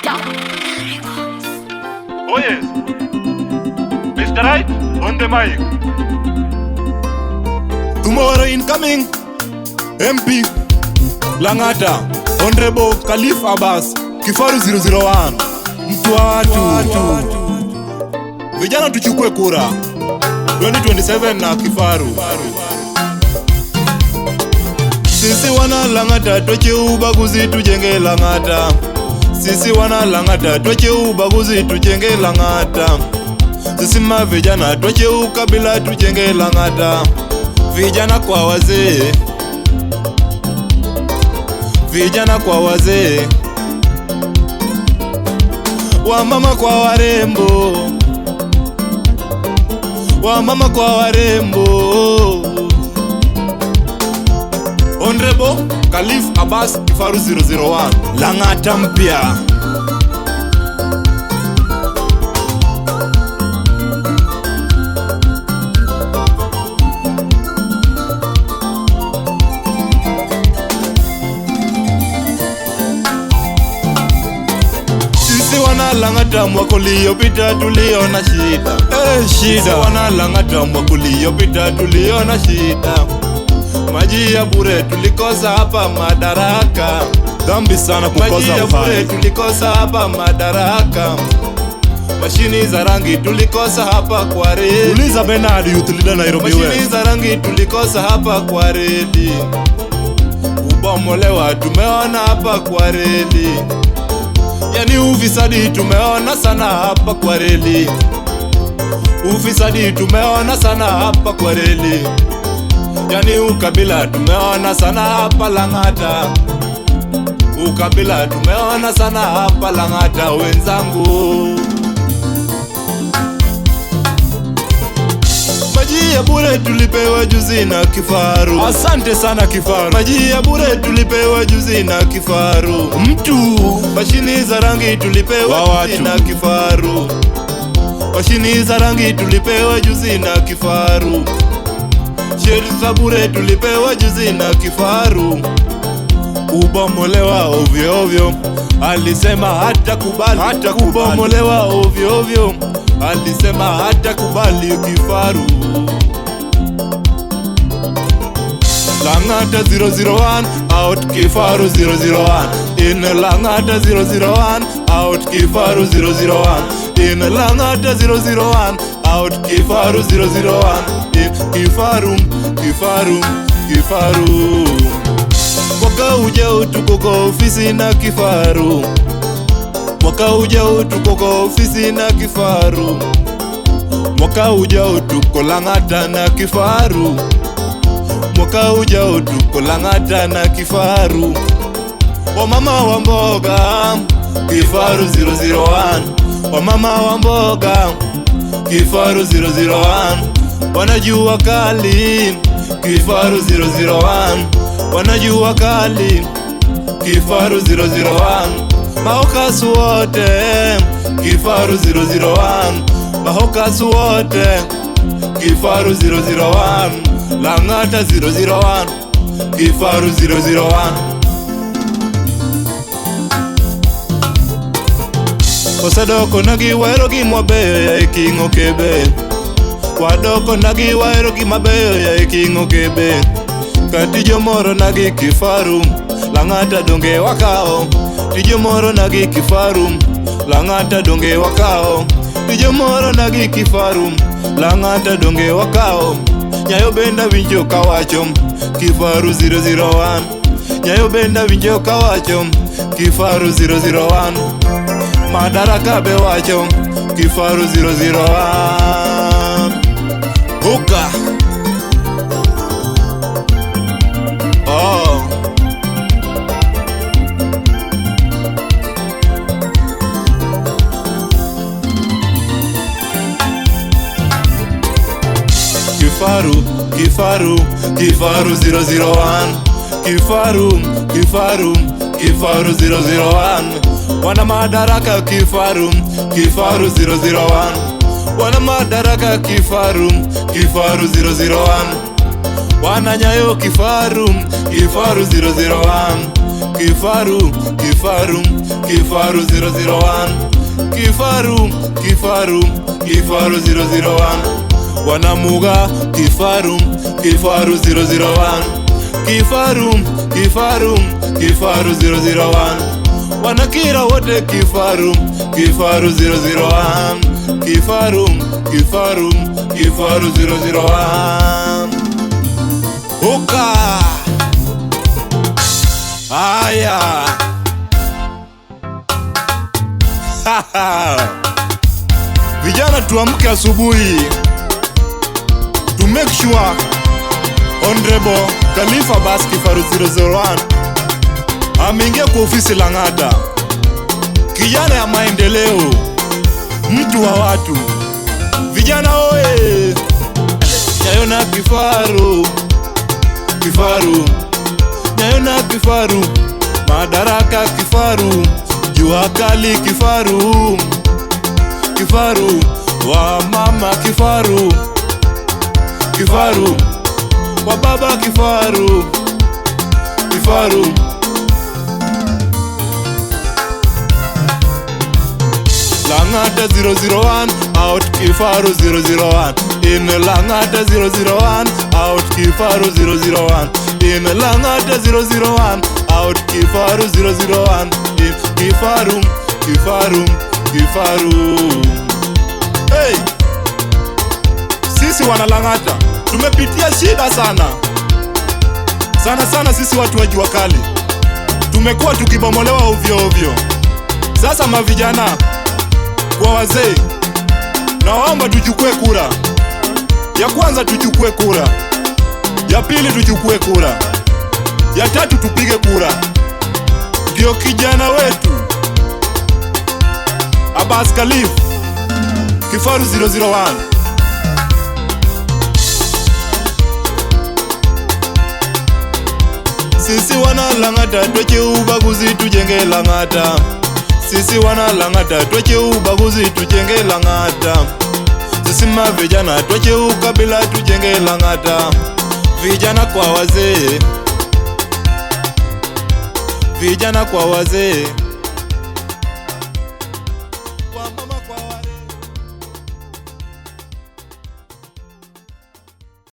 Oh yes, Mr. Right on the mic. Tomorrow incoming MP Langata, Honorable Khalif Abbas, Kifaru 001. Mtu wa watu. Vijana tuchukue kura 2027 na Kifaru. Sisi wana Langata toche ubaguzi tujenge Langata. Sisi wana Langata toche ubaguzi tujenge Langata. Sisi vijana toche ukabila tujenge Langata. Vijana kwa wazee, vijana kwa wazee, wamama kwa warembo, wamama kwa warembo. Honorable Khalif Abbas, Kifaru 001, Langata mpya. Langata mwaka uliopita tuliona shida. Shida. Wana Langata mwaka uliopita tuliona shida. Maji ya bure tulikosa hapa madaraka. Dhambi sana kukosa uhai. Maji ya bure tulikosa hapa madaraka. Mashini za rangi tulikosa hapa kwa reli. Uliza Bernard Youth Leader Nairobi West. Mashini za rangi tulikosa hapa kwa reli. Kubomolewa tumeona hapa kwa reli. Yani ufisadi tumeona sana hapa kwa reli. Ufisadi tumeona sana hapa kwa reli. Yani ukabila tumeona sana hapa Langata. Ukabila tumeona sana hapa Langata wenzangu. Maji ya bure tulipewa juzi na Kifaru. Asante sana Kifaru. Maji ya bure tulipewa juzi na Kifaru. Mtu. Mashini za rangi tulipewa juzi na Kifaru. Mashini za rangi tulipewa juzi na Kifaru. Sheri za bure tulipewa juzi na Kifaru. Kubomolewa ovyo ovyo, alisema hata kubali. Hata kubomolewa ovyo ovyo, alisema hata kubali Kifaru. Langata 001 out, Kifaru 001 in. Langata 001 out, Kifaru 001 in. Langata 001 out, Kifaru 001 in. Kifaru, Kifaru, Kifaru. Mwaka ujao tuko kwa ofisi na Kifaru. Mwaka ujao tuko kwa ofisi na Kifaru. Mwaka ujao tuko Langata na Kifaru. Mwaka ujao tuko Langata na Kifaru. Wamama wa mboga, Kifaru 001. Wamama wa mboga, Kifaru 001. Wanajua kali, Kifaru 001. Wanajua kali, Kifaru 001. Mahokasu wote, Kifaru 001. Mahokasu wote, Kifaru 001. Langata 001, Kifaru 001. Kosadoko nagi wairo gi mabeyo ya ikingo kebe. Kwadoko nagi wairo gi mabeyo ya ikingo kebe. Katijo moro nagi Kifaru, Langata donge wakao. Tijo moro nagi Kifaru, Langata donge wakao. Tijo moro nagi Kifaru, Langata donge wakao. Nyayo benda winjo kawacho, Kifaru 001. Nyayo benda winjo kawacho, Kifaru 001. Madaraka be wacho, Kifaru 001. Huka. Oh. Kifaru, Kifaru, Kifaru 001. Kifaru, Kifaru, Kifaru 001. Wana madaraka Kifaru, Kifaru 001. Wana madaraka Kifaru, Kifaru 001. Wana Nyayo Kifaru, Kifaru 001. Kifaru, Kifaru, Kifaru 001. Kifaru, Kifaru, Kifaru 001. Wanamuga, Kifaru, Kifaru 001. Kifaru, Kifaru, Kifaru 001. Wanakira wote Kifaru, Kifaru 001. Kifaru, Kifaru, Kifaru 001. Oka aya vijana, tuamke asubuhi to make sure Honorable Khalifa Abbas Kifaru 001 ameingia kwa ofisi Lang'ata. Kijana ya maendeleo, mtu wa watu. Vijana oye, Nyayona Kifaru, Kifaru, Nyayona Kifaru, madaraka Kifaru, jua kali Kifaru, Kifaru, wa mama Kifaru, Kifaru, wa baba Kifaru, Kifaru. Lang'ata 001, out Kifaru 001. In Lang'ata 001, out Kifaru 001. In Lang'ata 001, out Kifaru 001. In Kifaru, Kifaru, Kifaru. Hey! Sisi wana Lang'ata tumepitia shida sana sana. Sisi watu wa jua kali tumekuwa tukibomolewa ovyo ovyo. Sasa mavijana kwa wazee, naomba tuchukue kura. Ya kwanza tuchukue kura, ya pili tuchukue kura, ya tatu tupige kura. Ndio kijana wetu Abbas Khalifa Kifaru 001. Sisi wana Lang'ata tweche ubaguzi, tujenge Lang'ata. Sisi wana Lang'ata tweche ubaguzi, tujenge Lang'ata. Sisi mavijana tweche ukabila, tujenge Lang'ata. Vijana kwa wazee, vijana kwa wazee.